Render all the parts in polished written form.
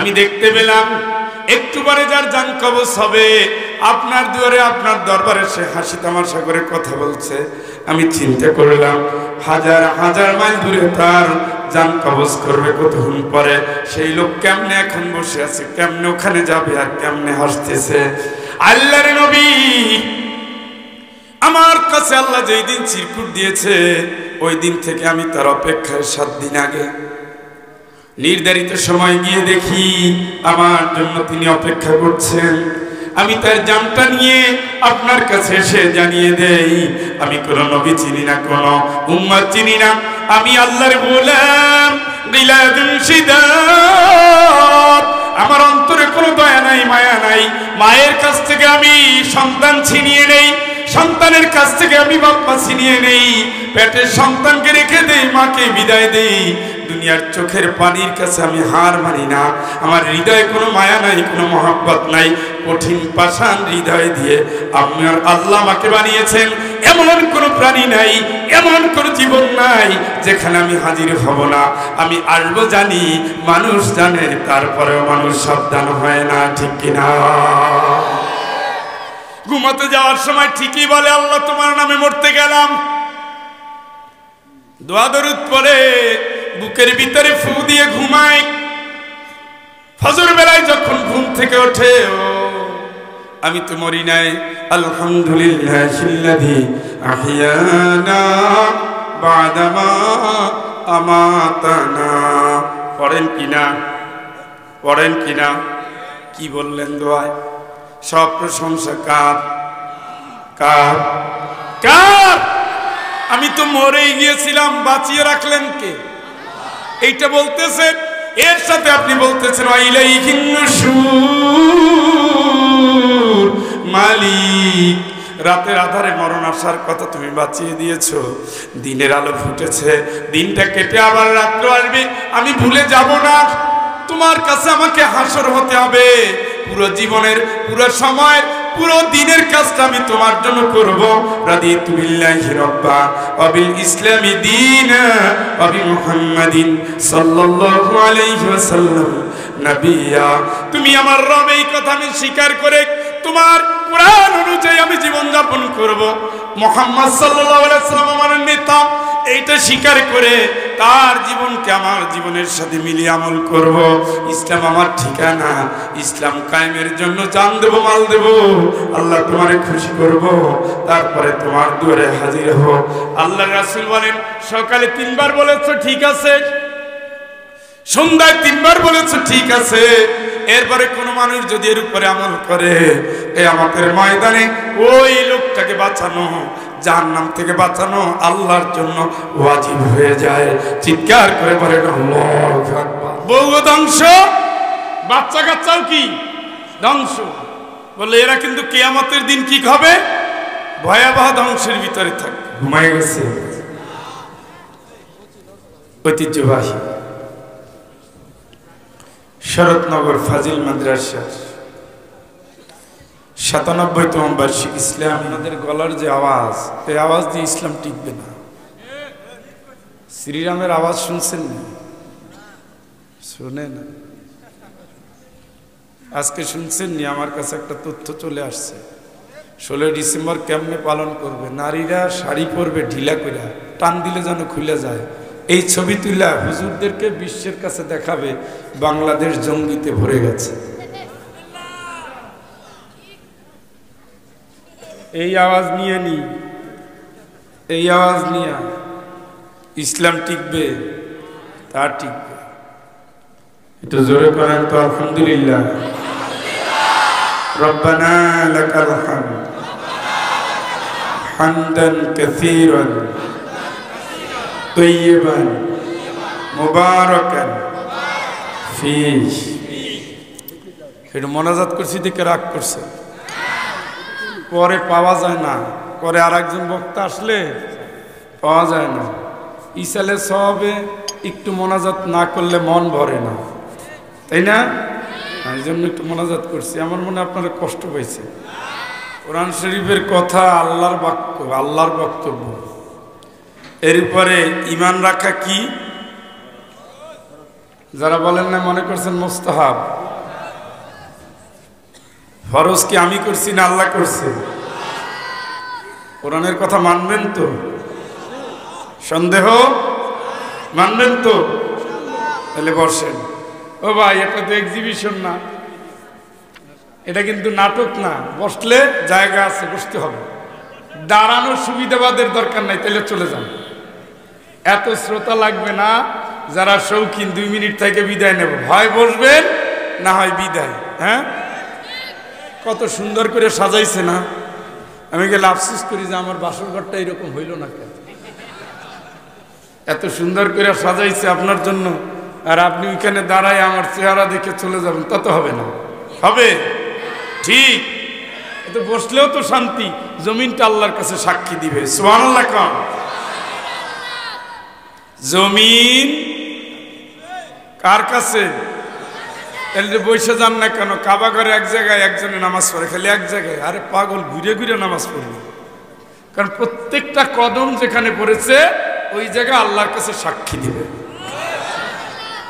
আমি দেখতে পেলাম একটু পরে যার জান কবজ হবে আপনার দুয়ারে আপনার দরবারে সে হাসি তামাশা করে কথা বলছে। আমি চিন্তা করলাম হাজার হাজার মাইল দূরে তার জান কবজ করবে কতক্ষণ পরে, সেই লোক কেমনে এখন বসে আছে, কেমনে ওখানে যাবে আর কেমনে হাসতেছে। আল্লাহর নবী আমার কাছে আল্লাহ যেই দিন চিরকুট দিয়েছে ওই দিন থেকে আমি তার অপেক্ষায় 7 দিন আগে নির্ধারিত সময় গিয়ে দেখি আমার জন্য তিনি অপেক্ষা করছেন। আমি তার জানটা নিয়ে আপনার কাছে এসে জানিয়ে দেই আমি কোন নবী চিনি না, কোন উম্মত চিনি না, আমি আল্লাহর গোলাম বিলাদুন শিদাত। আমার অন্তরে কোনো দয়া নাই, মায়া নাই। মায়ের কাছ থেকে আমি সন্তান ছিনিয়ে নেই, সন্তানের কাছ থেকে আমি বাপ্পা ছিনিয়ে নেই, পেটের সন্তানকে রেখে দেই, মাকে বিদায় দেই। দুনিয়ার চোখের পানির কাছে আমি হার মানি না। আমার হৃদয়ে কোনো মায়া নাই, কোনো মহব্বত নাই। কঠিন পাষাণ হৃদয় দিয়ে আপনার আল্লাহ আমাকে বানিয়েছেন। এমন কোনো প্রাণী নাই, এমন কোনো জীবন নাই যেখানে আমি হাজির হব না। আমি আসবো জানি, মানুষ জানে, তারপরেও মানুষ সাবধান হয় না, ঠিক কিনা? ঘুমাতে যাওয়ার সময় ঠিকই বলে আল্লাহ তোমার নামে মরতে গেলাম। দোয়া দরুদ পড়ে বুকের ভিতরে ফু দিয়ে ঘুমায়। ফজর বেলায় যখন ঘুম থেকে ওঠে ও আমি তো মরি নাই। আলহামদুলিল্লাহিল্লাযী আহিয়ানা বাদামা আমাতানা। পড়েন কিনা? পড়েন কিনা? কি বললেন দোয়ায়? সব প্রশংসা কার? কার? কার? আমি তো মরেই গিয়েছিলাম, বাঁচিয়ে রাখলেন কে? এইটা বলতেছেন। এর সাথে আপনি বলতেছেন ইলাইহিন নুশুর, মালিক রাতের আধারে মরণ আসার কথা তুমি বাঁচিয়ে দিয়েছো। দিনের আলো ফুটেছে, দিনটা কেটে আবার রাত্র আসবে, আমি ভুলে যাব না। তোমার কাছে আমাকে হাসর হতে হবে। পুরো জীবনের, পুরো সময়ের, পুরো দিনের কাজটা আমি তোমার জন্য করব। রাদিতু বিল্লাহি রাব্বা ওয়া বিল ইসলামি দীনা ওয়া বি মুহাম্মাদিন সাল্লাল্লাহু আলাইহি ওয়াসাল্লাম নবিয়া। তুমি আমার রব, এই কথা আমি স্বীকার করে তোমার কোরআন অনুযায়ী আমি জীবন যাপন করব। মুহাম্মদ সাল্লাল্লাহু আলাইহি ওয়াসাল্লাম আমার নেতা, এইটা স্বীকার করে তার জীবনকে আমার জীবনের সাথে মিলিয়ে আমল করব। ইসলাম আমার ঠিকানা, ইসলাম কায়েমের জন্য জান দেব, মাল দেব। আল্লাহ তোমারে খুশি করব, তারপরে তোমার দুয়ারে হাজির হব। আল্লাহ রাসূল বলেন সকালে 3 বার বলেছো ঠিক আছে, সন্ধ্যায় 3 বার বলেছো ঠিক আছে। এরপরে কোন মানুষ যদি এর উপরে আমল করে কিয়ামতের ময়দানে ওই লোকটাকে বাঁচানো, জাহান্নাম থেকে বাঁচানো আল্লাহর জন্য ওয়াজিব হয়ে যায়। চিৎকার করে বলেন আল্লাহু আকবার। বউ ধ্বংস, বাচ্চা কাচ্চাও কি ধ্বংস। বলে এরা কিন্তু কিয়ামতের দিন কি হবে? ভয়াবহ ধ্বংসের ভিতরে থাকবে। ঘুমায় গেছে ঐতিহ্যবাহী শরৎনগর ফাজিল মাদ্রাসার ৯৭তম বার্ষিক ইসলাম। আমাদের গলার যে আওয়াজ, এই আওয়াজ দিয়ে ইসলাম টিকবে না। শ্রীরামের আওয়াজ শুনছেন না? শুনেন আজকে শুনছেন নি? আমার কাছে একটা তথ্য চলে আসছে। ১৬ ডিসেম্বর কেমনে পালন করবে? নারীরা শাড়ি পরবে ঢিলা করে, টান দিলে যেন খুলে যায়। এই ছবি তুলা হুজুরদেরকে বিশ্বের কাছে দেখাবে বাংলাদেশ জঙ্গিতে ভরে গেছে। এই আওয়াজ নিয়ে নি, এই আওয়াজ নিয়ে ইসলাম টিকবে? তা টিকবে। একটু জোরে করেন তো আলহামদুলিল্লাহ। রব্বানা লাকাল হামদ হামদান কাসীরান তাইয়িবান মুবারাকান ফীহ। এটা মোনাজাত করছি দেখে রাগ করছে, পরে পাওয়া যায় না। পরে আর একজন বক্তা আসলে পাওয়া যায় না। ইসালে সবে একটু মোনাজাত না করলে মন ভরে না, তাই না? এই জন্য একটু মোনাজাত করছি। আমার মনে আপনারা কষ্ট পাইছে। কোরআন শরীফের কথা আল্লাহর বাক্য, আল্লাহর বক্তব্য। এর উপরে ঈমান রাখা কি? যারা বলেন না মনে করছেন মুস্তাহাব। ফরজ কি আমি করছি না আল্লাহ করছে? কোরআনের কথা মানবেন তো? সন্দেহ? মানবেন তো? তাহলে বসেন। ও ভাই, এটা তো এক্সিবিশন না, এটা কিন্তু নাটক না। বসলে জায়গা আছে, বসতে হবে। দাঁড়ানোর সুবিধাবাদের দরকার নাই, তাহলে চলে যান। এত শ্রোতা লাগবে না। যারা শৌখিন 2 মিনিট থেকে বিদায় নেব, হয় বসবেন না হয় বিদায়। হ্যাঁ, কত সুন্দর করে সাজাইছে না? আমি গেলে আফসোস করি যে আমার বাসর ঘরটা এরকম হইল না কেন। এত সুন্দর করে সাজাইছে আপনার জন্য, আর আপনি ওইখানে দাঁড়ায় আমার চেহারা দেখে চলে যাবেন, তা তো হবে না। হবে? ঠিক। তো বসলেও তো শান্তি, জমিনটা আল্লাহর কাছে সাক্ষী দিবে। সুবহানাল্লাহ কাম। জমিন কার কাছে? তাহলে বসে যান না কেন? কাবা ঘরে এক জায়গায় একজনে নামাজ পড়ে, খালি এক জায়গায়। আরে পাগল, ঘুরে ঘুরে নামাজ পড়বে। কারণ প্রত্যেকটা কদম যেখানে পড়েছে ওই জায়গা আল্লাহর কাছে সাক্ষী দিবে।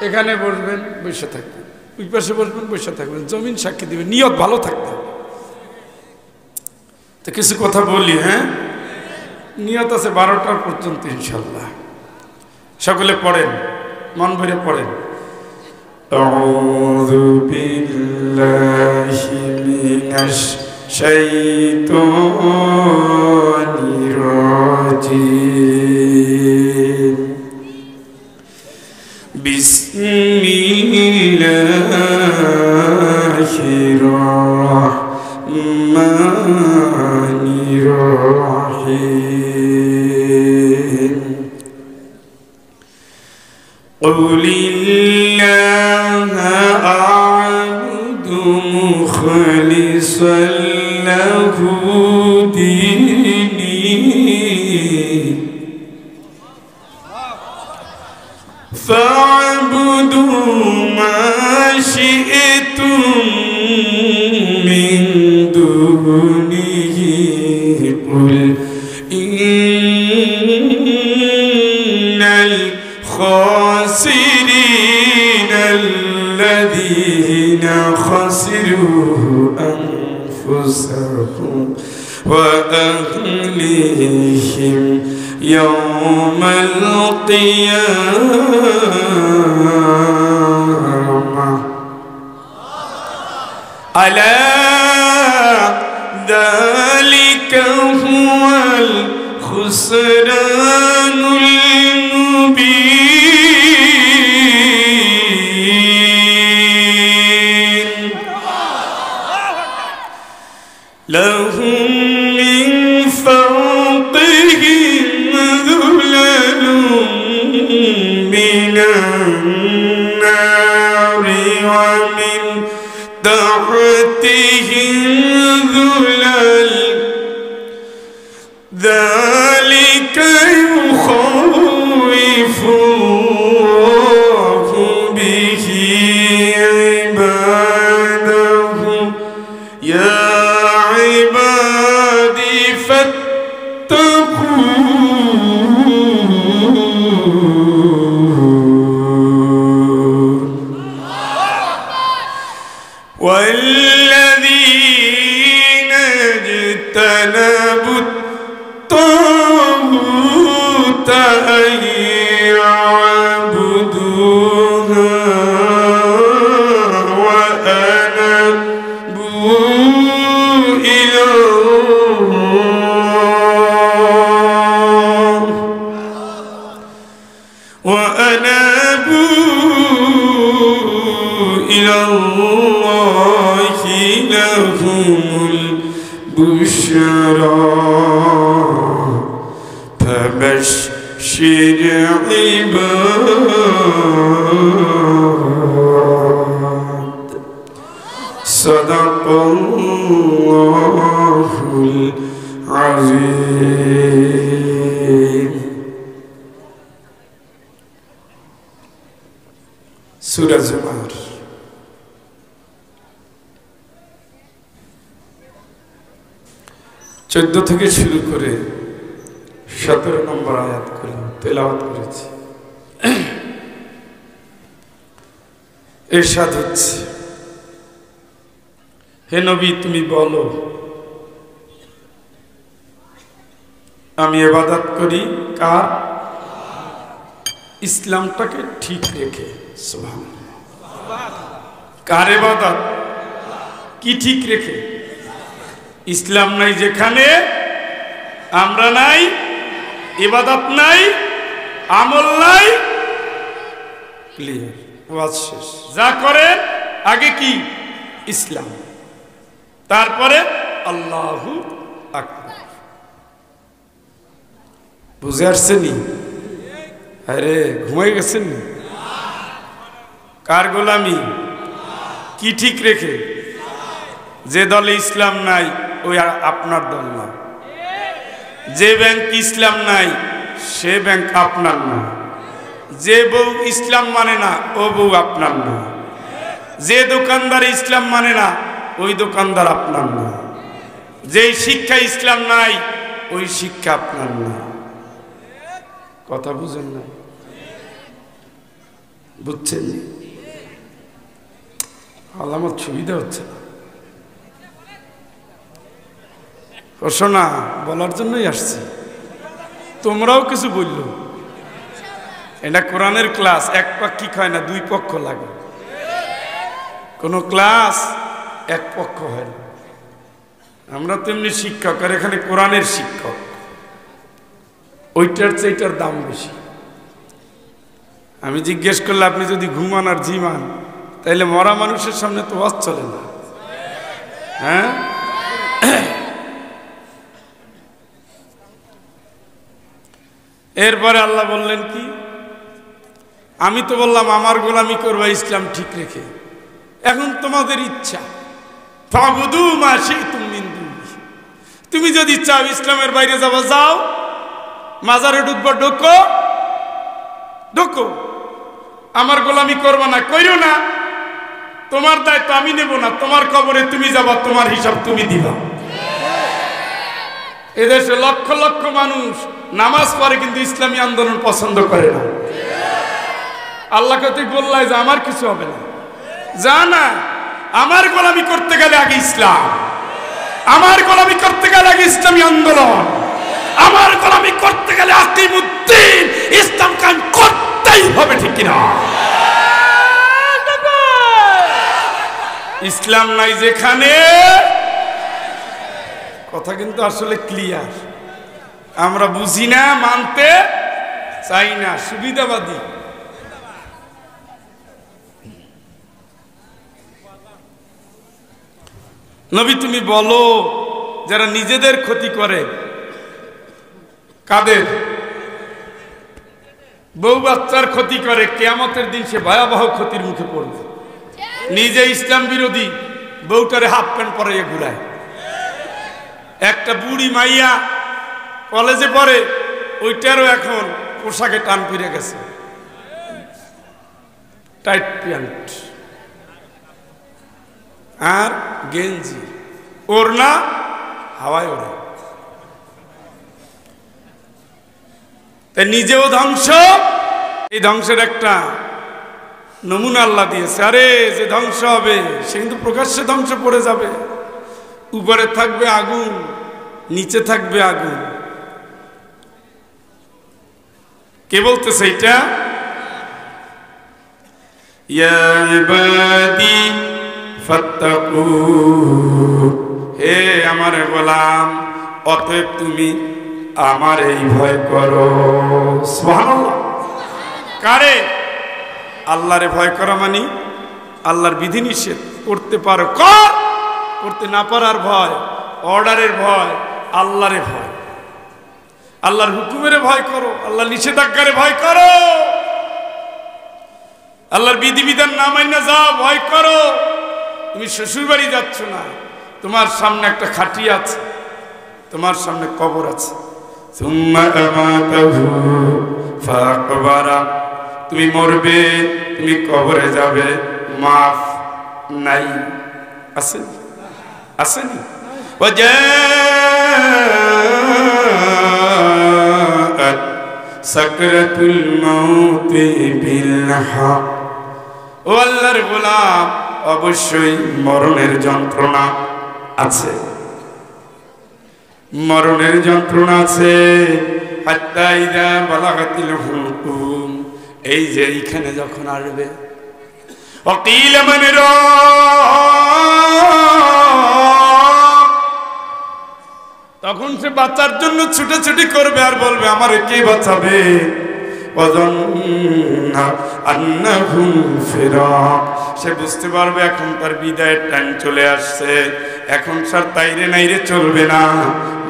এখানে বসবেন, বসে থাকবেন, ওই পাশে বসবেন, বসে থাকবেন, জমিন সাক্ষী দিবে। নিয়ত ভালো থাকতে হবে। তো কিছু কথা বলি। হ্যাঁ, নিয়ত আছে 12টার পর্যন্ত ইনশাল্লাহ। সকলে পড়েন, মন ভরে পড়েন। আউযু বিল্লাহি মিনাশ শাইতানির রাজিম। বিসমিল্লাহির রাহমানির রাহিম। قل الله أعبد مخلصا له ديني فاعبدوا ما شئتم من دونه قل إن الخاسرين الذين خسروا أنفسهم وأهليهم يوم القيامة ألا ذلك هو الخسران المبين لهم من فوقهم ظلل من النار ومن تحتهم ظلل ذلك يخوف الله به عباده يا عبادي فاتقون والذين اجتنبوا الطاغوت أن يعبدوها وأنابوا إلى الله لهم البشرى فبشر عباد صدق الله العظيم সূরা জুমার 14 থেকে শুরু করে 17 নম্বর আয়াত করে তেলাওয়াত করেছি। ইরশাদ হচ্ছে, হে নবী তুমি বলো আমি ইবাদত করি কার? ইসলামটাকে ঠিক রেখে। সুবহানাল্লাহ। কার ইবাদত? কি ঠিক রেখে? ইসলাম নাই যেখানে, আমরা নাই, ইবাদত নাই, আমল নাই, ক্লিয়ার, ওয়াজ শেষ। যা করে আগে কি? ইসলাম, তারপরে আল্লাহু আকবার। বুঝে আসছেনি? আরে ঘুমাই গেছেন? কার গোলামি? কি ঠিক রেখে? যে দলে ইসলাম নাই ওই আপনার দল না। যে ব্যাংক ইসলাম নাই সে ব্যাংক আপনার না। যে বউ ইসলাম মানে না ও বউ আপনার না। যে দোকানদার ইসলাম মানে না ওই দোকানদার আপনার না। যেই শিক্ষা ইসলাম নাই ওই শিক্ষা আপনার না। কথা বুঝেন না? বুঝছেন? আলামত সুবিধা হচ্ছে না। শোনা বলার জন্যই আসছি, তোমরাও কিছু বললো। এটা কোরআনের ক্লাস, এক পাক্ষিক হয় না, দুই পক্ষ লাগে। কোন ক্লাস এক পক্ষ হয় না। আমরা তেমনি শিক্ষক, আর এখানে কোরআনের শিক্ষক। ওইটার চেয়ে এটার দাম বেশি। আমি জিজ্ঞেস করলে আপনি যদি ঘুমান আর জিমান তাইলে মরা মানুষের সামনে তো ওয়াজ চলে না। হ্যাঁ, এরপরে আল্লাহ বললেন কি? আমি তো বললাম আমার গোলামি করবা ইসলাম ঠিক রেখে। এখন তোমাদের ইচ্ছা, ফাবুদু মা শি'তুম মিন দুনি। তুমি যদি চাও ইসলামের বাইরে যাবা যাও, মাজারে ঢুকবা ঢোকো ঢোকো, আমার গোলামি করবা না কইরো না। তোমার দায়িত্ব আমি নেব না। তোমার কবরে তুমি যাবা, তোমার হিসাব তুমি দিবা। এদেশে লক্ষ লক্ষ মানুষ নামাজ পড়ে কিন্তু ইসলামী আন্দোলন পছন্দ করে না। আল্লাহকে তুই বললাই যে আমার কিছু হবে না, যা না। আমার গোলামি করতে গেলে আগে ইসলাম, আমার গোলামি করতে গেলে আগে ইসলামী আন্দোলন, আমার গোলামি করতে গেলে আকিমুদ্দিন, ইসলাম কায়েম করতেই হবে, ঠিক কিনা? ইসলাম নাই যেখানে, কথা কিন্তু আসলে ক্লিয়ার। আমরা বুঝি না, মানতে চাই না, সুবিধাবাদী। নবী তুমি বলো যারা নিজেদের ক্ষতি করে, কাদের? বউ বাচ্চার ক্ষতি করে, কিয়ামতের দিন সে ভয়াবহ ক্ষতির মুখে পড়বে। নিজে ইসলাম বিরোধী, বউটারে হাফ প্যান্ট পরাইয়া ঘুরায়। একটা বুড়ি মাইয়া কলেজে পড়ে, ওইটারও এখন পোশাকে টান পড়ে গেছে, টাইট প্যান্ট আর গেঞ্জি, ওড়না হাওয়ায় ওড়ে। তাই নিজেও ধ্বংস, এই ধ্বংসের একটা নমুনা আল্লাহ দিয়েছে। আরে যে ধ্বংস হবে সে কিন্তু প্রকাশ্যে ধ্বংস পড়ে যাবে। উপরে থাকবে আগুন, নিচে থাকবে আগুন। কে বলতেছে এটা? ইয়া ইবাদি ফাত্তাকু, হে আমার গোলাম অতএব তুমি আমার এই ভয় করো। সুবহানাল্লাহ। কারে? আল্লাহরে ভয় করা মানে আল্লাহর বিধিনিষেধ করতে পারো কর, করতে না পারার ভয়, অর্ডারের ভয়, আল্লাহরে ভয়। আল্লাহর হুকুমের ভয় করো, আল্লাহর নিষেধাজ্ঞারে ভয় করো, আল্লাহর বিধিবিধান না মাইনা যাও, ভয় করো। তুমি শ্বশুর বাড়ি যাচ্ছ না, তোমার সামনে একটা খাটি আছে, তোমার সামনে কবর আছে। সুম্মা আমাতাহু ফাকবারা, তুমি মরবে, তুমি কবরে যাবে, মাফ নাই। আছে আসেনি? ওয়াজাআত সাকরাতুল মাউতি বিল হক ও আল্লাহর গোলাম, অবশ্যই মরণের যন্ত্রণা আছে, মরণের যন্ত্রণা আছে। হাত্তা ইযা বালাগাতিল হুলকুম, এই যে এইখানে যখন আসবে, ওয়াকিল মান রাব, তখন সে বাঁচার জন্য ছুটাছুটি করবে আর বলবে আমারে কে বাঁচাবে। সে বুঝতে পারবে এখন তার বিদায়ের টাইম চলে আসছে। এখন স্যার তাইরে নাইরে চলবে না,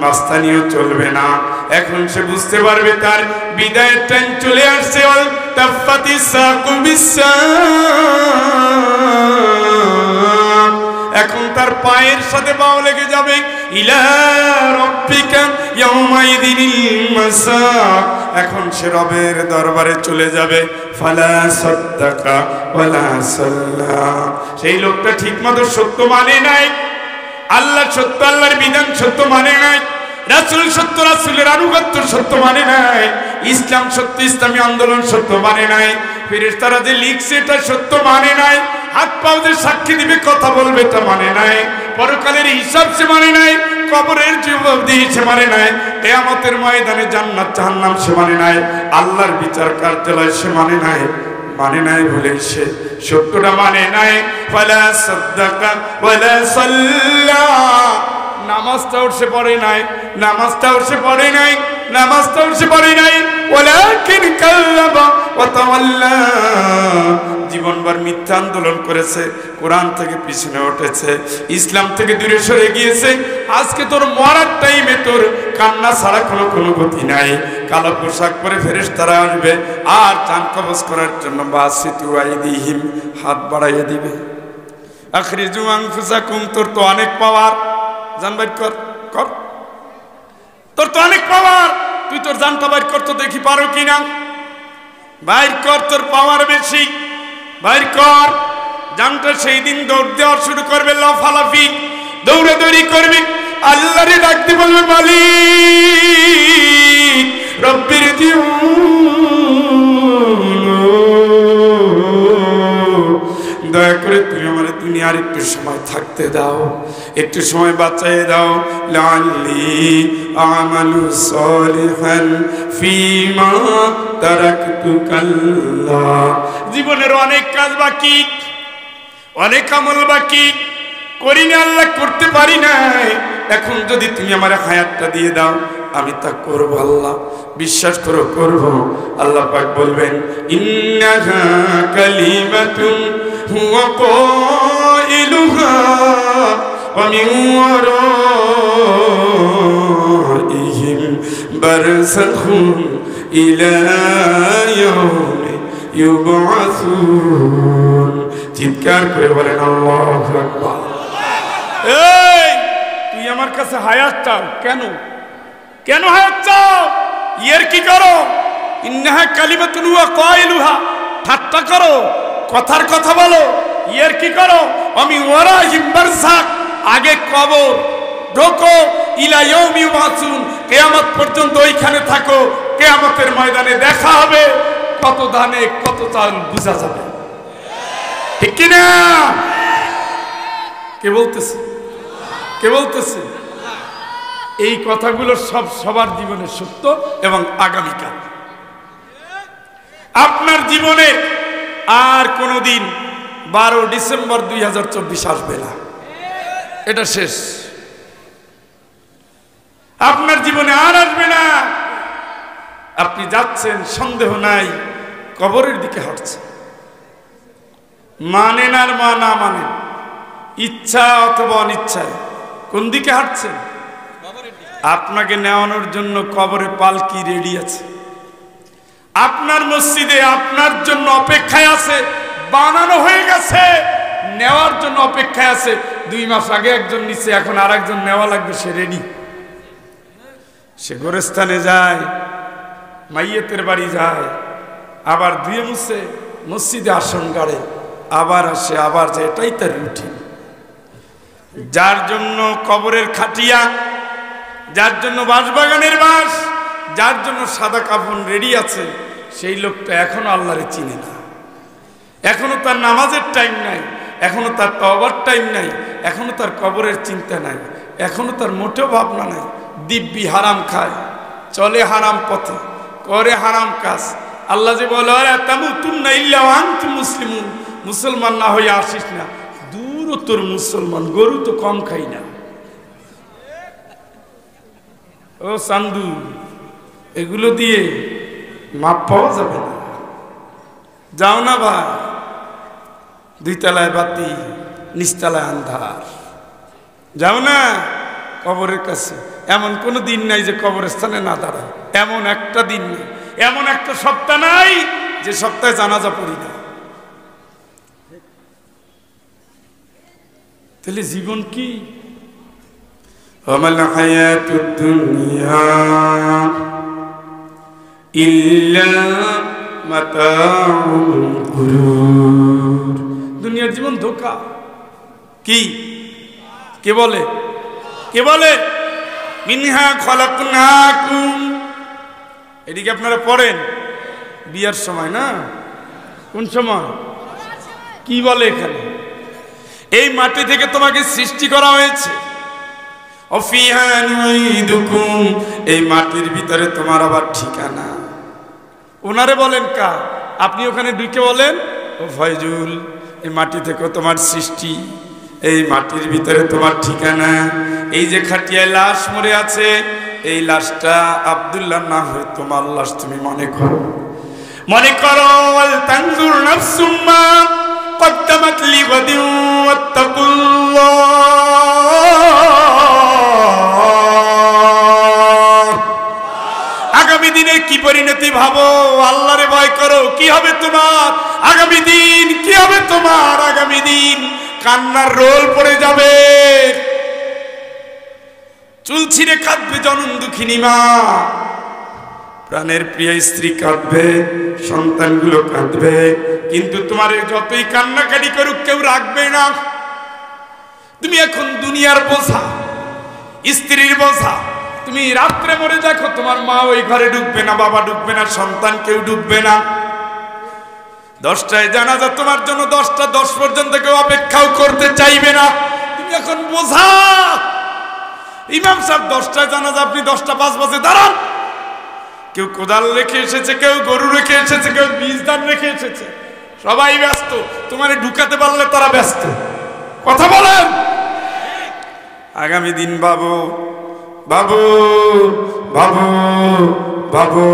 মাস্তানিও চলবে না। এখন সে বুঝতে পারবে তার বিদায়ের টাইম চলে আসছে। এখন তার পায়ের সাথে পাও লেগে যাবে। ইলা রাব্বিকা ইয়াউমাইযিনিল মাসাক, এখন সে রবের দরবারে চলে যাবে। ফালা সাদ্দাকা ওয়ালা সাল্লা, সেই লোকটা ঠিকমতো সত্য মানে নাই, আল্লাহ সত্য, আল্লাহর বিধান সত্য মানে নাই, রাসূল সত্য, রাসূলের আনুগত্য সত্য মানে নাই, ইসলাম সত্য, ইসলামী আন্দোলন সত্য মানে নাই, ফেরেশতারা যে লিখছে এটা সত্য মানে নাই, হাত পাও যে সাক্ষী দিবে কথা বলবে এটা মানে নাই, পরকালের হিসাব সে মানে নাই, কবরের জবাবদিহি সে মানে নাই, কিয়ামতের ময়দানে জান্নাত জাহান্নাম সে মানে নাই, আল্লাহর বিচার কার্যালয় সে মানে নাই। মানে নাই বলে সে সত্যটা মানে নাই। ফালা সাদ্দাকা ওয়ালা সাল্লা, নামাজটাও সে পড়ে নাই, নামাজটাও সে পড়ে নাই, নামাজটাও সে পড়ে নাই। ওয়ালাকিন কাল্লাবা ওয়া তাওয়াল্লা, জীবনভর মিথ্যা আন্দোলন করেছে, কোরআন থেকে পিছনে উঠেছে, ইসলাম থেকে দূরে সরে গিয়েছে। আজকে তোর মরার টাইমে তোর কান্না ছাড়া কোনো গতি নাই। কালো পোশাক পরে ফেরেশতারা আসবে আর জান কবজ করার জন্য বাসিতু আইদিহিম, হাত বাড়াইয়ে দিবে। আখরিজু আনফুসাকুম, তোর তো অনেক পাওয়ার, জান বাইর কর, তোর তো অনেক পাওয়ার, তুই তোর জানটা বাইর কর তো দেখি পারো কিনা, বাইর কর, তোর পাওয়ার বেশি, বাইর কর জানটা। সেই দিন দৌড় দেওয়া শুরু করবে, লাফালাফি দৌড়াদৌড়ি করবে, আল্লাহরে ডাকতে বলবে মালিক রব্বির দয়া করে তুমি আমার দুনিয়ার একটু সময় থাকতে দাও, একটু সময় বাঁচাই দাও। লাআল্লি আমালু সালিহান ফীমা তারাকতু কাল্লা, জীবনের অনেক কাজ বাকি, অনেক আমল বাকি, করিনি আল্লাহ, করতে পারি নাই। এখন যদি তুমি আমার হায়াতটা দিয়ে দাও আমি তা করব আল্লাহ, বিশ্বাস করো করব। আল্লাহ পাক বলবেন ইন্নাহা কালিমাতুন হুয়া কাইলুহা ওয়া মিন ওয়ারাইহিম বারযাখুন ইলা ইয়াউমি ইউবআসুন। চিৎকার করে বলেন আল্লাহু আকবার। এই তুই আমার কাছে হায়াত চাও কেন? কেন হায়াত চাও? এর কি করো? ইন্নাহা কালিমাতুন ওয়া কাইলুহা, ঠাট্টা করো, কথার কথা বলো। এর কি করো? আমি ওয়ারাহিম বারযাখ, আগে কবর ঢোকো, ইলা ইয়াউমি ইউবআসুন, কিয়ামত পর্যন্ত ওইখানে থাকো, কিয়ামতের ময়দানে দেখা হবে, কত ধানে কত চাল বুঝা যাবে, ঠিক কি না? কে বলতেছে? কে বলতেছে? এই কথাগুলো সব সবার জীবনে সত্য এবং আগামীকাল আপনার জীবনে আর কোনোদিন 12 ডিসেম্বর 2024 আসবে না, এটা শেষ। আপনার জীবনে আর আসবে না। আপনি যাচ্ছেন, সন্দেহ নাই কবরের দিকে হাঁটছেন, মানেন আর না মানেন, ইচ্ছা অথবা অনিচ্ছায়, কোন দিকে হাঁটছেন? আপনাকে নেওয়ানোর জন্য কবরে পালকি রেডি আছে, আপনার মসজিদে আপনার জন্য অপেক্ষায় আছে, বানানো হয়ে গেছে, নেওয়ার জন্য অপেক্ষায় আছে। 2 মাস আগে একজন নিচ্ছে, এখন আর একজন নেওয়া লাগবে, সে রেডি। সে গোরস্থানে যায়, মাইয়েতের বাড়ি যায়, আবার ধুয়ে মুছে মসজিদে আসন গাড়ে, আবার আসে, আবার যায়, এটাই তার রুটিন। যার জন্য কবরের খাটিয়া, যার জন্য বাঁশবাগানের বাঁশ, যার জন্য সাদা কাফন রেডি আছে, সেই লোকটা এখনো আল্লাহরে চিনে না, এখনো তার নামাজের টাইম নাই, এখনো তার তওবার টাইম নাই, এখনো তার কবরের চিন্তা নাই, এখনো তার মোটেও ভাবনা নাই। দিব্যি হারাম খায়, চলে হারাম পথে, করে হারাম কাজ। আল্লাহ যে বলে তামুতুন্না ইল্লা ওয়া আনতুম মুসলিমুন, মুসলমান না হয়ে আসিস না। দূর তোর মুসলমান, গরু তো কম খাই না। ও সান্দু, এগুলো দিয়ে মাপ পাওয়া যাবে না। যাও না ভাই, 2 তলায় বাতি, নিচতলায় আন্ধার। যাও না কবরের কাছে। এমন কোনো দিন নাই যে কবরস্থানে না দাঁড়ায়, এমন একটা দিন নেই, এমন একটা সপ্তাহ নাই যে সপ্তাহে জানাজা পড়ি না। তাহলে জীবন কি? ওয়ামাল হায়াতুদ দুনিয়া ইল্লা মাতাউল গুরুর। দুনিয়ার জীবন ধোঁকা। কি কে বলে? কে বলে? মিনহা খলাকনাকুম। এদিকে আপনারা পড়েন বিয়ার সময় না? কোন সময়? কি বলে এখানে? এই মাটি থেকে তোমাকে সৃষ্টি করা হয়েছে। অফিহা নুইদুকুম, এই মাটির ভিতরে তোমার আবার ঠিকানা। ওনারে বলেন কা? আপনি ওখানে ঢুকে বলেন ও ফয়জুল, এই মাটি থেকে তোমার সৃষ্টি, এই মাটির ভিতরে তোমার ঠিকানা। এই যে খাটিয়ায় লাশ মরে আছে, এই লাশটা আব্দুল্লাহ না হয় তোমার লাশ, তুমি মনে করো, মনে করো। ওয়াল তানজুর নাফসুম মা কদ্দামাত লিগাদিন ওয়াত্তাকুল্লাহ। আগামী দিনে কি পরিণতি ভাবো, আল্লাহরে ভয় করো। কি হবে তোমার আগামী দিন? কি হবে তোমার আগামী দিন? কান্নার রোল পড়ে যাবে, চুল ছিঁড়ে কাঁদবে জনন দুঃখিনী মা, প্রাণের প্রিয় স্ত্রী কাঁদবে, সন্তানগুলো কাঁদবে। কিন্তু তোমার যতই কান্নাকাটি করুক কেউ রাখবে না। তুমি এখন দুনিয়ার বোঝা, স্ত্রীর বোঝা। তুমি রাত্রে মরে দেখো, তোমার মা ওই ঘরে ঢুকবে না, বাবা ঢুকবে না, সন্তান কেউ ঢুকবে না। 10টায় জানাজা তোমার জন্য, 10টা 10 পর্যন্ত কেউ অপেক্ষাও করতে চাইবে না। তুমি এখন বোঝা। ইমাম সাহেব 10টায় জানাজা, আপনি 10টা 5 বাজে দাঁড়ান। কেউ কোদাল রেখে এসেছে, কেউ গরু রেখে এসেছে, কেউ বীজ ধান রেখে এসেছে। সবাই ব্যস্ত। তোমারে ঢুকাতে পারলে তারা ব্যস্ত। কথা বলেন। আগামী দিন বাবু, বাবু, বাবু, বাবু,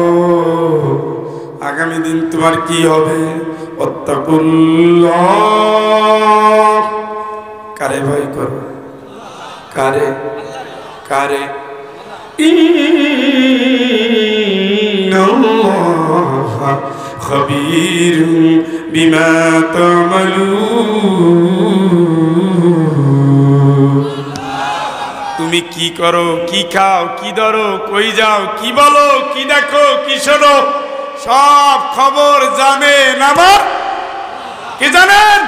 আগামী দিন তোমার কি হবে? ওয়াত্তাকুল্লাহ। কারে ভয় করো? কারে? কারে? ইন্নাল্লাহা খাবীরুম বিমা তা'মালুন। তুমি কি করো, কি খাও, কি ধরো, কই যাও, কি বলো, কি দেখো, কি শোনো, সব খবর জানেন আমার। কে জানেন?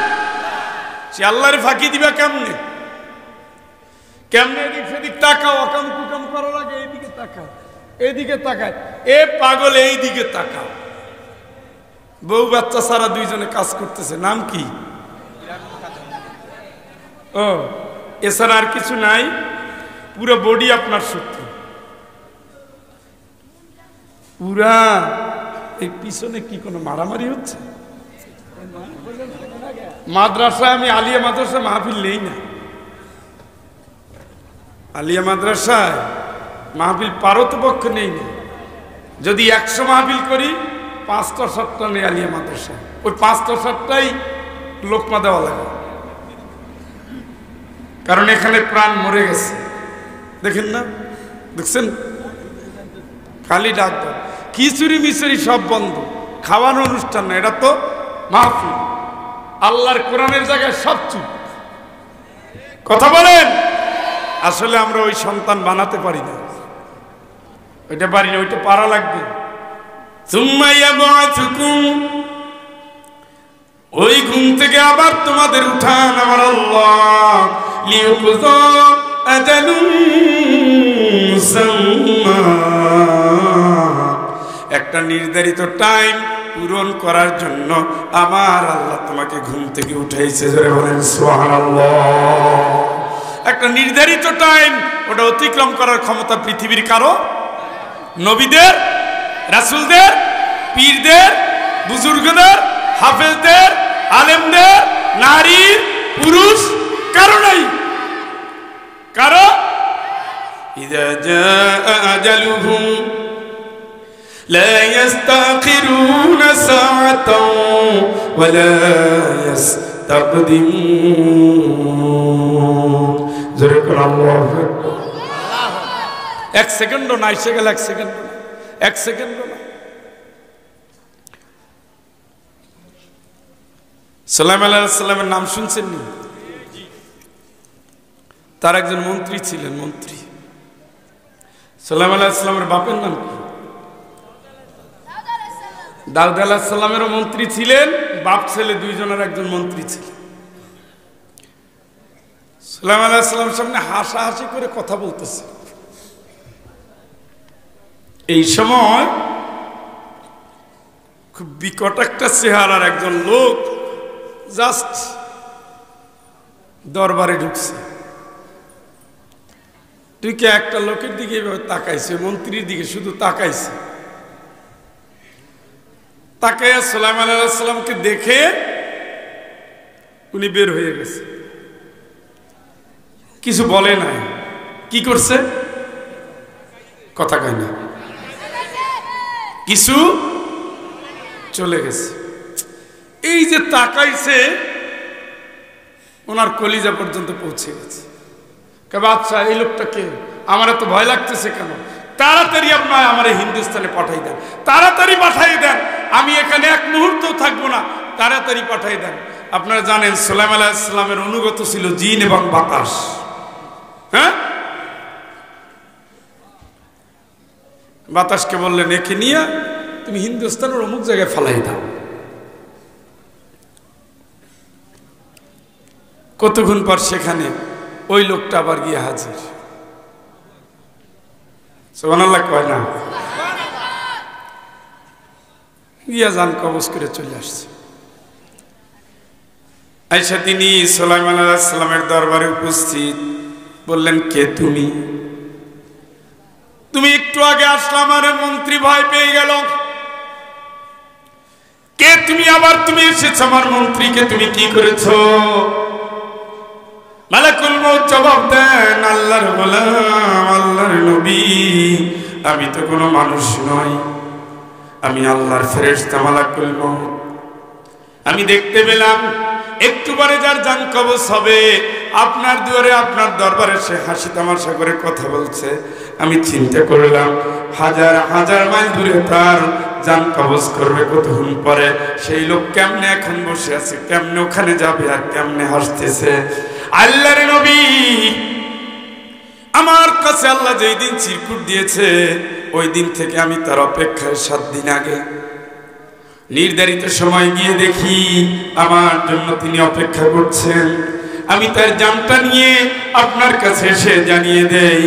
সে আল্লাহর ফাঁকি দিবা কেমনে? কেমনে এদিক সেদিক তাকাও, অকাম কুকাম করার আগে এইদিকে তাকাও, এইদিকে তাকায়। এ পাগল, এইদিকে তাকাও। বউ বাচ্চা সারা 2 জনে কাজ করতেছে। নাম কি? ও, এছাড়া আর কিছু নাই। পুরো বডি আপনার শত্রু। পুরা এই পিছনে কি কোনো মারামারি হচ্ছে? মাদ্রাসায় আমি আলিয়া মাদ্রাসা মাহফিল নেই না। আলিয়া মাদ্রাসায় মাহফিল পারতপক্ষ নেই না। যদি 100 মাহফিল করি, 5টা 7টা নেই আলিয়া মাদ্রাসায়। ওই 5টা 7টাই লোকমা দেওয়া লাগে। কারণ এখানে প্রাণ মরে গেছে। দেখেন না? দেখছেন? খালি ডাক দাও, খিচুড়ি মিচুরি সব বন্ধ, খাওয়ানো অনুষ্ঠান না, এটা তো মাহফিল। আল্লাহর কোরআনের জায়গায় সব চুপ। কথা বলেন। আসলে আমরা ওই সন্তান বানাতে পারি না, ওইটা পারি না, ওইটা পারা লাগবে। সুম্মা ইয়াবআসুকুম, ওই ঘুম থেকে আবার তোমাদের উঠান আমার আল্লাহ। লিয়াকুযা আজালুম মুসাম্মা, একটা নির্ধারিত টাইম পূরণ করার জন্য আমার আল্লাহ তোমাকে ঘুম থেকে উঠাইছে। জোরে বলেন সুবহানাল্লাহ। একটা নির্ধারিত টাইম, ওটা অতিক্রম করার ক্ষমতা পৃথিবীর কারো, নবীদের, রাসূলদের, পীরদের, বুজুর্গদের, হাফেজদের, আলেমদের, নারী পুরুষ কারো নাই। কারো ইযা জাআ আজালুহুম লা ইস্তাখিরুনা সাআতাও ওয়া লা ইস্তাকদিমুন। জোরে করে আল্লাহু আকবার। এক সেকেন্ডও না এসে গেল, এক সেকেন্ড, এক সেকেন্ডও না। সুলাইমান আলাইহিস সালামের নাম শুনছেন নি? তার একজন মন্ত্রী ছিলেন, মন্ত্রী। সুলাইমান আলাইহিস সালামের বাপের নাম কি? দাউদ আলাইহিস সালামেরও মন্ত্রী ছিলেন, বাপ ছেলে দুইজনের একজন মন্ত্রী ছিলেন। সুলাইমান আলাইহিস সালামের সামনে হাসাহাসি করে কথা বলতেছে। এই সময় খুব বিকট একটা চেহারার একজন লোক জাস্ট দরবারে ঢুকছে। ঢুকে একটা লোকের দিকে এভাবে তাকাইছে, মন্ত্রীর দিকে শুধু তাকাইছে। তাকাইয়া সুলাইমান আলাইহিস সালামকে দেখে উনি বের হয়ে গেছে, কিছু বলে নাই। কি করছে? কথা কয় না, কিছু চলে গেছে। এই যে তাকাইছে, ওনার কলিজা পর্যন্ত পৌঁছে গেছে। আচ্ছা, এই লোকটা কে? আমার তো ভয় লাগতেছে কেন? তাড়াতাড়ি আপনার আমার হিন্দুস্তানে পাঠাই দেন, তাড়াতাড়ি পাঠাই দেন, আমি এখানে এক মুহূর্ত থাকবো না, তাড়াতাড়ি পাঠাই দেন। আপনারা জানেন সুলাইমান আলাইহিস সালামের অনুগত ছিল জিন এবং বাতাস। হ্যাঁ, বাতাসকে বললেন একে নিয়ে তুমি হিন্দুস্তানের অমুক জায়গায় ফালাই দাও। কতক্ষণ পর সেখানে ওই লোকটা আবার গিয়ে হাজির। সুবহানাল্লাহ কয় না? গিয়া জান কবজ করে চলে আসছে। আয়েশা তিনি সুলাইমান আলাইহিস সালামের দরবারে উপস্থিত। বললেন কে তুমি? তুমি একটু আগে আসলাম আর মন্ত্রী ভয় পেয়ে গেল। কে তুমি? আবার তুমি এসেছো আমার মন্ত্রীকে তুমি কি করেছো? মালাকুল মউত জবাব দেন, আল্লাহর গোলাম, আল্লাহর নবী, আমি তো কোনো মানুষ নই, আমি আল্লাহর ফেরেশতা মালাকুল মউত। আমি দেখতে পেলাম একটু পরে যার জান কবজ হবে আপনার দুয়ারে, আপনার দরবারে সে হাসি তামাশা করে কথা বলছে। আমি চিন্তা করলাম হাজার হাজার মাইল দূরে তার জান কবজ করবে কতক্ষণ পরে। সেই লোক কেমনে এখন বসে আছে, কেমনে ওখানে যাবে, আর কেমনে হাসতেছে। আল্লাহর নবী, আমার কাছে আল্লাহ যেই দিন চিরকুট দিয়েছে ওই দিন থেকে আমি তার অপেক্ষায় 7 দিন আগে নির্ধারিত সময় গিয়ে দেখি আমার জন্য তিনি অপেক্ষা করছেন। আমি তার জানটা নিয়ে আপনার কাছে এসে জানিয়ে দেই,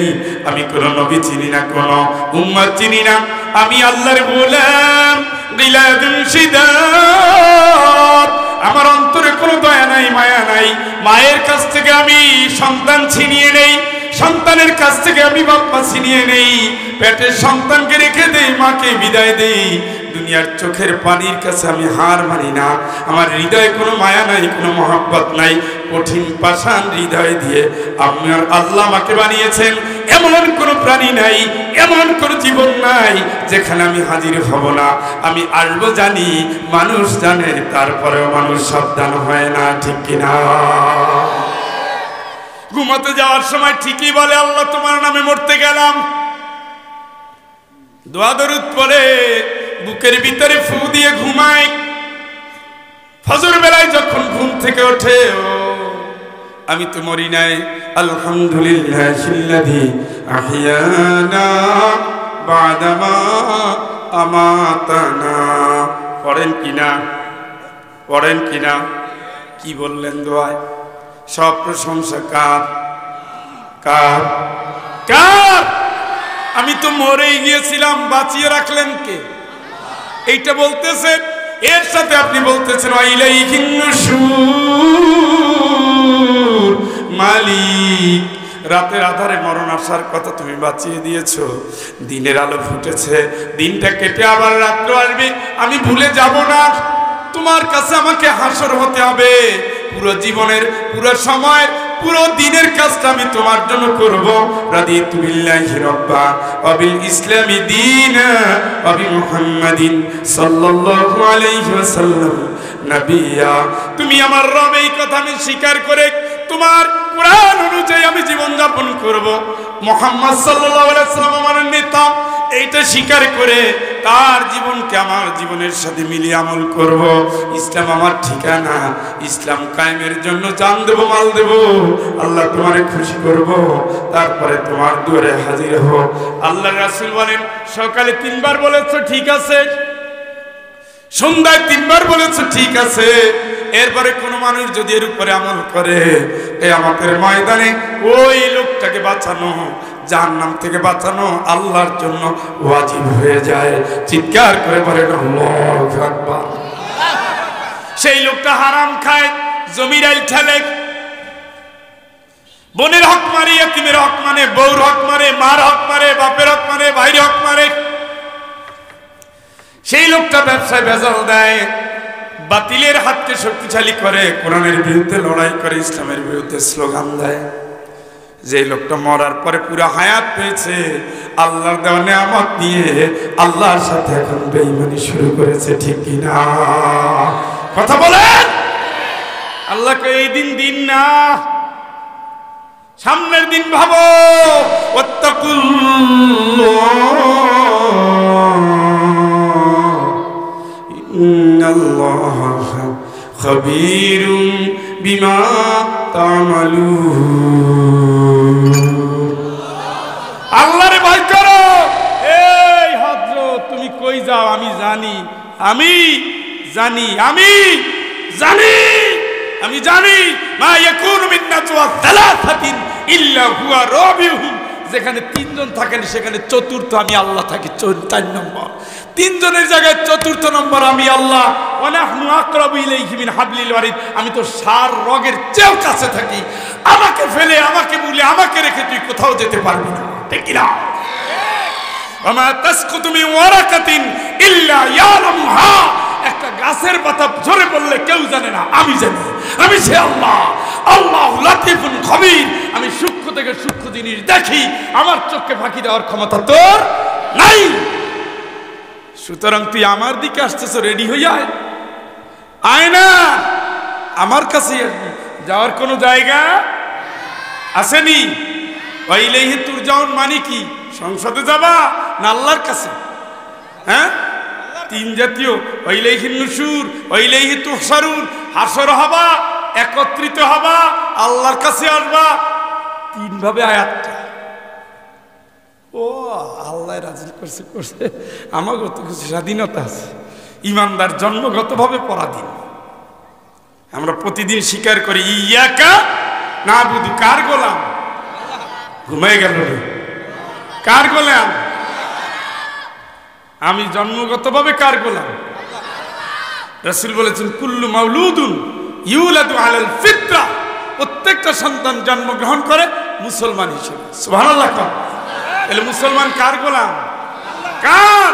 আমি কোনো নবী চিনি না, কোনো উম্মত চিনি না, আমি আল্লাহর গোলাম, গিলাদুন শিদাত। আমার অন্তরে কোনো দয়া নাই, মায়া নাই। মায়ের কাছ থেকে আমি সন্তান ছিনিয়ে নেই, সন্তানের কাছ থেকে আমি বাপ্পা ছিনিয়ে নেই। পেটের সন্তানকে রেখে দেই, মাকে বিদায় দেই। দুনিয়ার চোখের পানির কাছে আমি হার মানি না। আমার হৃদয়ে কোনো মায়া নাই, কোনো মহব্বত নাই। কঠিন পাষাণ হৃদয় দিয়ে আমার আল্লাহ আমাকে বানিয়েছেন। এমন কোনো প্রাণী নাই, এমন কোনো জীবন নাই যেখানে আমি হাজির হব না। আমি আসবো জানি, মানুষ জানে, তারপরেও মানুষ সাবধান হয় না, ঠিক কিনা? ঘুমাতে যাওয়ার সময় ঠিকই বলে আল্লাহ তোমার নামে মরতে গেলাম। দোয়া দরুদ পড়ে বুকের ভিতরে ফু দিয়ে ঘুমায়। ফজর বেলায় যখন ঘুম থেকে ওঠে, ও আমি তো মরি নাই। আলহামদুলিল্লাহিল্লাযী আহইয়ানা বাদামা আমাতানা। পড়েন কিনা? পড়েন কিনা? কি বললেন দোয়ায়? সব প্রশংসা কার? কার? কার? আমি তো মরেই গিয়েছিলাম, বাঁচিয়ে রাখলেন কে? এইটা বলতেছে এর সাথে আপনি বলতেছেন ইলাইহিন নুশুর, মালিক রাতের আধারে মরণ আসার কথা তুমি বাঁচিয়ে দিয়েছো, দিনের আলো ফুটেছে, দিনটা কেটে আবার রাত্র আসবে, আমি ভুলে যাব না। তোমার কাছে আমাকে হাসর হতে হবে, পুরো জীবনের পুরো সময়ের পুরো দিনের কাজটা আমি তোমার জন্য করব। রাদিতু বিল্লাহি রাব্বা ওয়া বিল ইসলামি দীনা ওয়া বি মুহাম্মাদিন সাল্লাল্লাহু আলাইহি ওয়াসাল্লাম নবিয়া। তুমি আমার রব, এই কথা আমি স্বীকার করে তোমার কোরআন অনুযায়ী আমি জীবন যাপন করব। মুহাম্মদ সাল্লাল্লাহু আলাইহি ওয়াসাল্লাম আমার নেতা, এইটা স্বীকার করে তার জীবনকে আমার জীবনের সাথে মিলিয়ে আমল করব। ইসলাম আমার ঠিকানা, ইসলাম কায়েমের জন্য জান দেব, মাল দেব, আল্লাহ তোমারে খুশি করব, তারপরে তোমার দুয়ারে হাজির হব। আল্লাহ রাসূল বলেন, সকালে 3 বার বলেছো ঠিক আছে, সন্ধ্যায় 3 বার বলেছো ঠিক আছে, এরপরে কোন মানুষ যদি এর উপরে আমল করে কিয়ামতের ময়দানে ওই লোকটাকে বাঁচানো, জাহান্নাম থেকে বাঁচানো আল্লাহর জন্য ওয়াজিব হয়ে যায়। চিৎকার করে বলেন আল্লাহু আকবার। সেই লোকটা হারাম খায়, জমির আইল ঠেলে, বোনের হক মারে, ইতিমের হক মানে, বউর হক মারে, মার হক মারে, বাপের হক মারে, ভাইয়ের হক মারে। সেই লোকটা ব্যবসায় ভেজাল দেয়, বাতিলের হাতকে শক্তিশালী করে, কোরআনের বিরুদ্ধে লড়াই করে, ইসলামের বিরুদ্ধে স্লোগান দেয়। যে লোকটা মরার পরে পুরো হায়াত পেয়েছে, আল্লাহর দেওয়া নিয়ামত নিয়ে আল্লাহর সাথে এখন বেঈমানি শুরু করেছে, ঠিক কিনা? কথা বলেন। আল্লাহকে এই দিন দিন না, সামনের দিন ভাবো। ইন্নাল্লাহা খাবীরুম বিমা তা'মালুন। আল্লাহরে ভয় করো। এই হযরত, তুমি কই যাও? আমি জানি, আমি জানি, আমি জানি, আমি জানি। মা ইয়াকুনু মিন নাজওয়া সালাসাতিন ইল্লা হুয়া রাবিউহুম। যেখানে 3 জন থাকেন সেখানে চতুর্থ আমি আল্লাহ থাকি, 4 নম্বর। 3 জনের জায়গায় 4র্থ নম্বর আমি আল্লাহ। ওয়া নাহনু আকরাবু ইলাইহি মিন হাবলিল ওয়ারিদ। আমি তো সার রগের চেয়েও কাছে থাকি। আমাকে ফেলে, আমাকে ভুলে, আমাকে রেখে তুই কোথাও যেতে পারবি না, ঠিক কি না? ওয়া মা তাসকুতু মিন ওয়ারাকাতিন ইল্লা ইয়ালামুহা। একটা গাছের পাতা ঝরে পড়লে কেউ জানে না, আমি জানি। আমি সে আল্লাহ, আল্লাহু লাতীফুন খবীর। আমি সূক্ষ্ম থেকে সূক্ষ্ম জিনিস দেখি, আমার চোখকে ফাঁকি দেওয়ার ক্ষমতা তোর নাই। সুতরাং তুই আমার দিকে আসতেছ, রেডি হয়ে আয় না, আমার কাছে যাওয়ার কোনো জায়গা আসেনি। ওয়াইলাইহি তুরজাউন মানে কি? সংসদে যাবা না আল্লাহর কাছে? হ্যাঁ, 3 জাতীয়। ওয়াইলাইহিন নুশুর, ওয়াইলাইহি তুহশারুন। হাসর হবা, একত্রিত হবা, আল্লাহর কাছে আসবা। 3 ভাবে আয়াতটা। ও আল্লাহ রাজি করছে, করছে। আমাগো তো কিছু স্বাধীনতা আছে। ইমানদার জন্মগতভাবে পরাধীন। আমরা প্রতিদিন স্বীকার করি ইয়াকা নাবুদু। কার গোলাম? ঘুমাই গেল রে, কার গোলাম? আমি জন্মগতভাবে কার গোলাম? রাসূল বলেছেন কুল্লু মাউলুদুন ইউলাদু আলাল ফিতরা। প্রত্যেকটা সন্তান জন্মগ্রহণ করে মুসলমান হিসেবে। সুবহানাল্লাহ। তাহলে মুসলমান কার গোলাম? কার?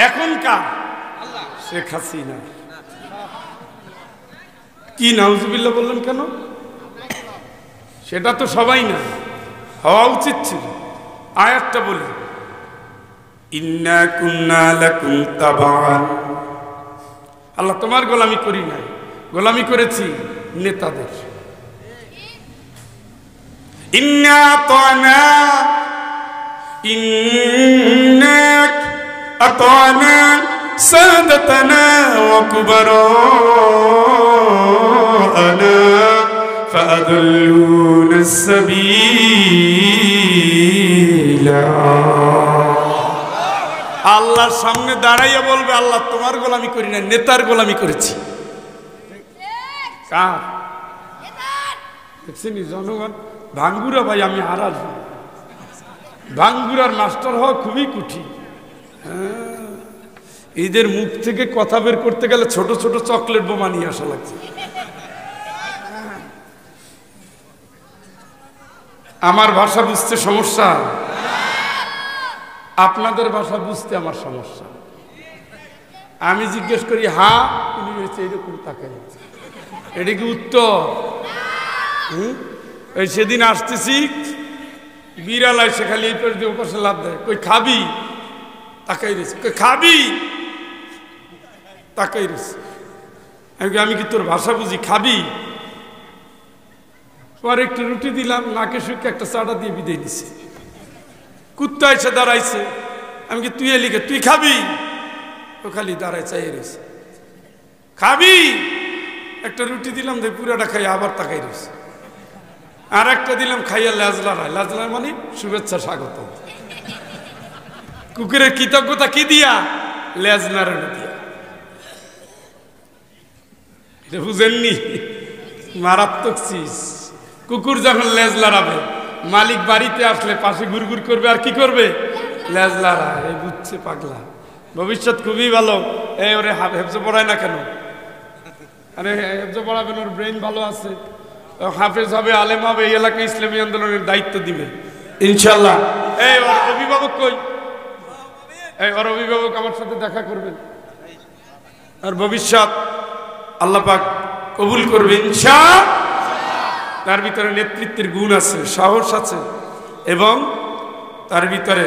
এখন কার? শেখ হাসিনা। কি নাউজুবিল্লাহ বললেন কেন? সেটা তো সবাই না, হওয়া উচিত ছিল। আয়াতটা বলি, ইন্না কুন্না লাকুম তাবান। আল্লাহ তোমার গোলামি করি নাই, গোলামি করেছি নেতাদের। ইন্না আতানা, ইন্না আতানা সাদাতানা ওয়া কুবারানা ফাআদল্লুনা সাবিলা। আল্লাহর সামনে দাঁড়াইয়া বলবে আল্লাহ তোমার গোলামি করি না, নেতার গোলামি করেছি। কার? দেখছেন জনগণ? ভাঙ্গুরা ভাই, আমি আর আসবো। ভাঙ্গুরার মাস্টার হওয়া খুবই কঠিন। এদের মুখ থেকে কথা বের করতে গেলে ছোট ছোট চকলেট বোমা নিয়ে আসা লাগছে। আমার ভাষা বুঝতে সমস্যা, আপনাদের ভাষা বুঝতে আমার সমস্যা। আমি জিজ্ঞেস করি হ্যাঁ, উনি হয়েছে এরকম তাকাই, এটা কি উত্তর? ওই সেদিন আসতেছি, বিড়াল এসে খালি এই পাশে দিয়ে ও পাশে লাভ দেয়, কই খাবি, তাকাই রয়েছে, কই খাবি, তাকাই রয়েছে। আমি কি তোর ভাষা বুঝি, খাবি? পরে একটু রুটি দিলাম, নাকে শুকে একটা চাটা দিয়ে বিদায় দিছে। কুত্তা এসে দাঁড়াইছে, আমি কি তুই এলিকে তুই খাবি? ও খালি দাঁড়ায় চাই রয়েছে, খাবি? একটা রুটি দিলাম, দেখ পুরাটা খাই, আবার তাকাই রয়েছে। আর একটা দিলাম, খাইয়া লাজলারায়, লাজলার মানে শুভেচ্ছা স্বাগত। কুকুরের কৃতজ্ঞতা কি দিয়া? লেজ নাড়ানো দিয়া। এটা বুঝেননি? মারাত্মক চিজ। কুকুর যখন লেজ লড়াবে, মালিক বাড়িতে আসলে পাশে ঘুরঘুর করবে, আর কি করবে? লেজ লড়া। এই বুঝছে পাগলা, ভবিষ্যৎ খুবই ভালো। এই ওরে হেফজে পড়ায় না কেন? আরে হেফজে পড়াবেন, ওর ব্রেন ভালো আছে, হাফেজ হবে, আলেম হবে, এই এলাকায় ইসলামী আন্দোলনের দায়িত্ব দিবে ইনশাল্লাহ। এই ওর অভিভাবক কই? এই ওর অভিভাবক আমার সাথে দেখা করবেন, আর ভবিষ্যৎ আল্লাহ পাক কবুল করবে ইনশাআল্লাহ। তার ভিতরে নেতৃত্বের গুণ আছে, সাহস আছে, এবং তার ভিতরে